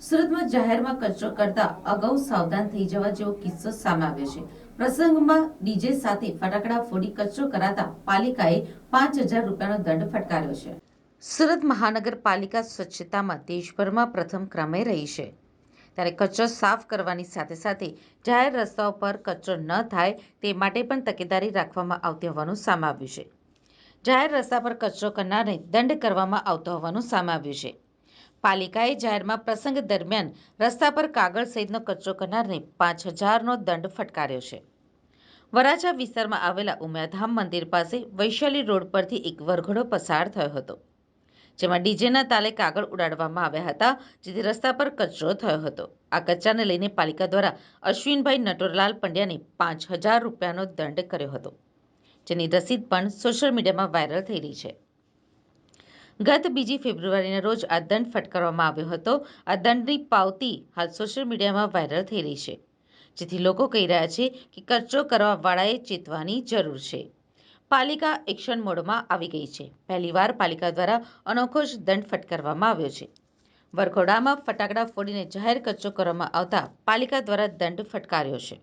સુરતમાં જાહેરમાં કચરો કરતા અગાઉ સાવધાન થઈ જવા જેવો કિસ્સો સામે આવ્યો છે। પ્રસંગમાં ડીજે સાથે ફટાકડા ફોડી કચરો કરાતા પાલિકાએ 5,000 રૂપિયાનો દંડ ફટકાર્યો છે। સુરત મહાનગરપાલિકા સ્વચ્છતામાં દેશભરમાં પ્રથમ ક્રમે રહી છે, ત્યારે કચરો સાફ કરવાની સાથે સાથે જાહેર રસ્તાઓ પર કચરો ન થાય તે માટે પણ તકેદારી રાખવામાં આવતી હોવાનું સામે આવ્યું છે। જાહેર રસ્તા પર કચરો કરનારને દંડ કરવામાં આવતો હોવાનું સામે આવ્યું છે। પાલિકાએ જાહેરમાં પ્રસંગ દરમિયાન રસ્તા પર કાગળ સહિતનો કચરો કરનારને 5,000નો દંડ ફટકાર્યો છે। વરાછા વિસ્તારમાં આવેલા ઉમિયાધામ મંદિર પાસે વૈશાલી રોડ પરથી એક વરઘોડો પસાર થયો હતો, જેમાં ડીજેના તાલે કાગળ ઉડાડવામાં આવ્યા હતા, જેથી રસ્તા પર કચરો થયો હતો। આ કચરાને લઈને પાલિકા દ્વારા અશ્વિનભાઈ નટોરલાલ પંડ્યાને 5,000 રૂપિયાનો દંડ કર્યો હતો, જેની રસીદ પણ સોશિયલ મીડિયામાં વાયરલ થઈ રહી છે। ગત 2 ફેબ્રુઆરીના રોજ આ દંડ ફટકારવામાં આવ્યો હતો। આ દંડની પાવતી હાલ સોશિયલ મીડિયામાં વાયરલ થઈ રહી છે, જેથી લોકો કહી રહ્યા છે કે કચરો કરવાવાળાએ ચેતવાની જરૂર છે। પાલિકા એક્શન મોડમાં આવી ગઈ છે। પહેલીવાર પાલિકા દ્વારા અનોખો જ દંડ ફટકારવામાં આવ્યો છે। વરઘોડામાં ફટાકડા ફોડીને જાહેર કચરો કરવામાં આવતા પાલિકા દ્વારા દંડ ફટકાર્યો છે।